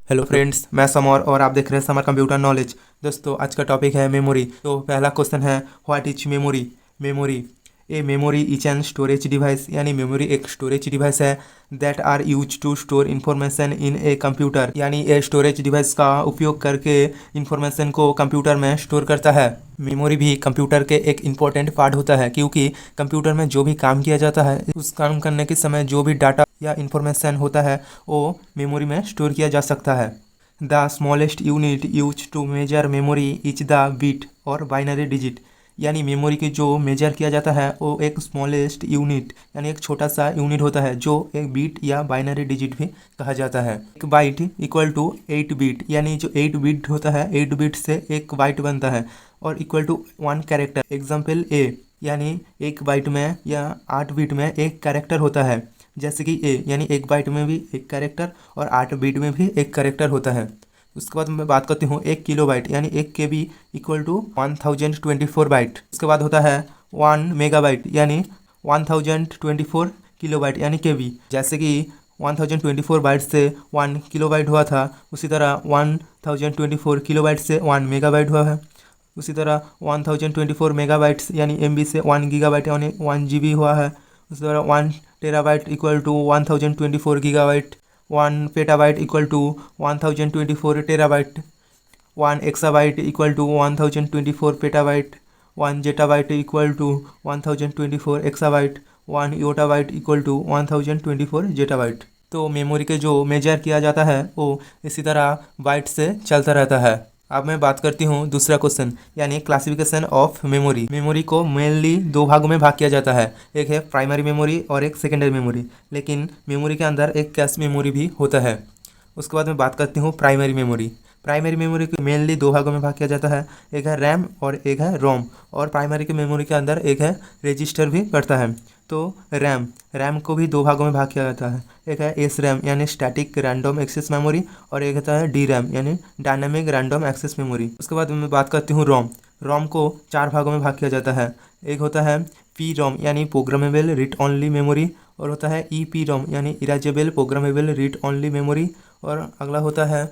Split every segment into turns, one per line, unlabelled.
Hello friends, मैं summer और आप देख रहे हैं समर कंप्यूटर नॉलेज। दोस्तों, आज का टॉपिक है मेमोरी। तो पहला क्वेश्चन है, what is memory. Memory a memory is an storage device, यानी मेमोरी एक स्टोरेज डिवाइस है that are use to store information in a computer, यानी ए स्टोरेज डिवाइस का उपयोग करके इंफॉर्मेशन को कंप्यूटर में स्टोर करता है। मेमोरी भी कंप्यूटर के एक इम्पोर्टेंट पार्ट होता है, क्योंकि कंप्यूटर में जो भी काम किया जाता है उस काम करने के समय जो भी डाटा या इंफॉर्मेशन होता है वो मेमोरी में स्टोर किया जा सकता है। The smallest unit use to measure memory is the bit और बाइनरी डिजिट, यानी मेमोरी की जो मेजर किया जाता है वो एक स्मॉलेस्ट यूनिट यानी एक छोटा सा यूनिट होता है जो एक बीट या बाइनरी डिजिट भी कहा जाता है। एक बाइट इक्वल टू 8 बीट, यानी जो 8 बीट होता है 8 बीट से एक बाइट बनता है और इक्वल टू 1 कैरेक्टर। एग्जाम्पल ए, यानी एक बाइट में या 8 बीट में एक कैरेक्टर होता है, जैसे कि ए यानी एक बाइट में भी एक कैरेक्टर और 8 बीट में भी एक कैरेक्टर होता है। उसके बाद मैं बात करती हूँ 1 किलोबाइट, यानी 1 KB इक्वल टू 1024 बाइट। उसके बाद होता है 1 मेगाबाइट, यानी 1024 किलोबाइट यानी KB। जैसे कि 1024 बाइट से 1 किलोबाइट हुआ था, उसी तरह 1024 किलोबाइट से 1 मेगाबाइट हुआ है। उसी तरह 1024 मेगाबाइट्स यानी MB से 1 गीगाबाइट यानी 1 GB हुआ है। उसी तरह 1 terabyte equal to 1024 gigabyte, 1 petabyte equal to 1024 terabyte, 1 exabyte equal to 1024 petabyte, 1 zettabyte equal to 1024 exabyte, 1 yottabyte equal to 1024 zettabyte. तो मेमोरी के जो मेजर किया जाता है वो इसी तरह बाइट से चलता रहता है। अब मैं बात करती हूँ दूसरा क्वेश्चन, यानी क्लासिफिकेशन ऑफ मेमोरी। मेमोरी को मेनली दो भागों में भाग किया जाता है, एक है प्राइमरी मेमोरी और एक सेकेंडरी मेमोरी। लेकिन मेमोरी के अंदर एक कैश मेमोरी भी होता है। उसके बाद मैं बात करती हूँ प्राइमरी मेमोरी। प्राइमरी मेमोरी को मेनली दो भागों में भाग किया जाता है, एक है रैम और एक है रोम। और प्राइमरी की मेमोरी के अंदर एक है रजिस्टर भी पड़ता है। तो रैम को भी दो भागों में भाग किया जाता है, एक है एस रैम यानी स्टैटिक रैंडम एक्सेस मेमोरी और एक होता है डी रैम यानी डायनामिक रैंडम एक्सेस मेमोरी। उसके बाद मैं बात करती हूँ रोम को चार भागों में भाग किया जाता है। एक होता है पी रोम यानी प्रोग्रामेबल रीड ओनली मेमोरी, और होता है ई पी रोम यानी erasable programmable read only memory, और अगला होता है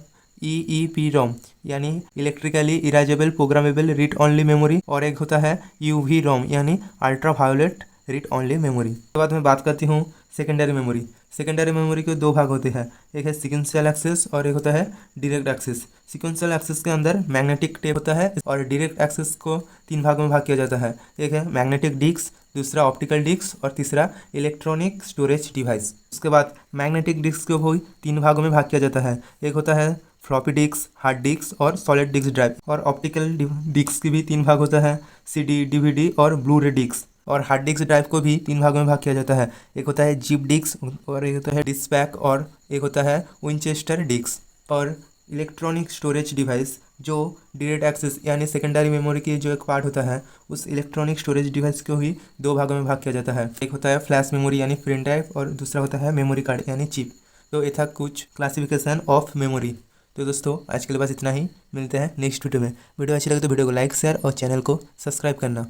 ई पी रोम यानी electrically erasable programmable read only memory, और एक होता है यू वी रोम यानी ultra violet read only memory. उसके बाद मैं बात करती हूँ सेकेंडरी मेमोरी। सेकेंडरी मेमोरी के दो भाग होते हैं, एक है सीक्वेंशियल एक्सेस और एक होता है डायरेक्ट एक्सेस। सीक्वेंशियल एक्सेस के अंदर मैग्नेटिक टेप होता है और डायरेक्ट एक्सेस को तीन भागों में भाग किया जाता है, एक है मैग्नेटिक डिस्क, दूसरा ऑप्टिकल डिस्क और तीसरा इलेक्ट्रॉनिक स्टोरेज डिवाइस। उसके बाद मैग्नेटिक डिस्क को भी तीन भागों में भाग किया जाता है, एक होता है फ्लॉपी डिस्क, हार्ड डिस्क और सॉलिड डिस्क ड्राइव। और ऑप्टिकल डिस्क की भी तीन भाग होता है, CD, DVD और ब्लू रे डिस्क। और हार्ड डिस्क ड्राइव को भी तीन भागों में भाग किया जाता है, एक होता है जिप डिस्क और एक होता है डिस्पैक और एक होता है विंचेस्टर डिस्क। और इलेक्ट्रॉनिक स्टोरेज डिवाइस जो डायरेक्ट एक्सेस यानी सेकेंडरी मेमोरी की जो एक पार्ट होता है, उस इलेक्ट्रॉनिक स्टोरेज डिवाइस को ही दो भागों में भाग किया जाता है, एक होता है फ्लैश मेमोरी यानी पेन ड्राइव और दूसरा होता है मेमोरी कार्ड यानी चिप। तो ये था कुछ क्लासिफिकेशन ऑफ मेमोरी। तो दोस्तों, आज के लिए बस इतना ही। मिलते हैं नेक्स्ट वीडियो में। वीडियो अच्छी लगे तो वीडियो को लाइक शेयर और चैनल को सब्सक्राइब करना।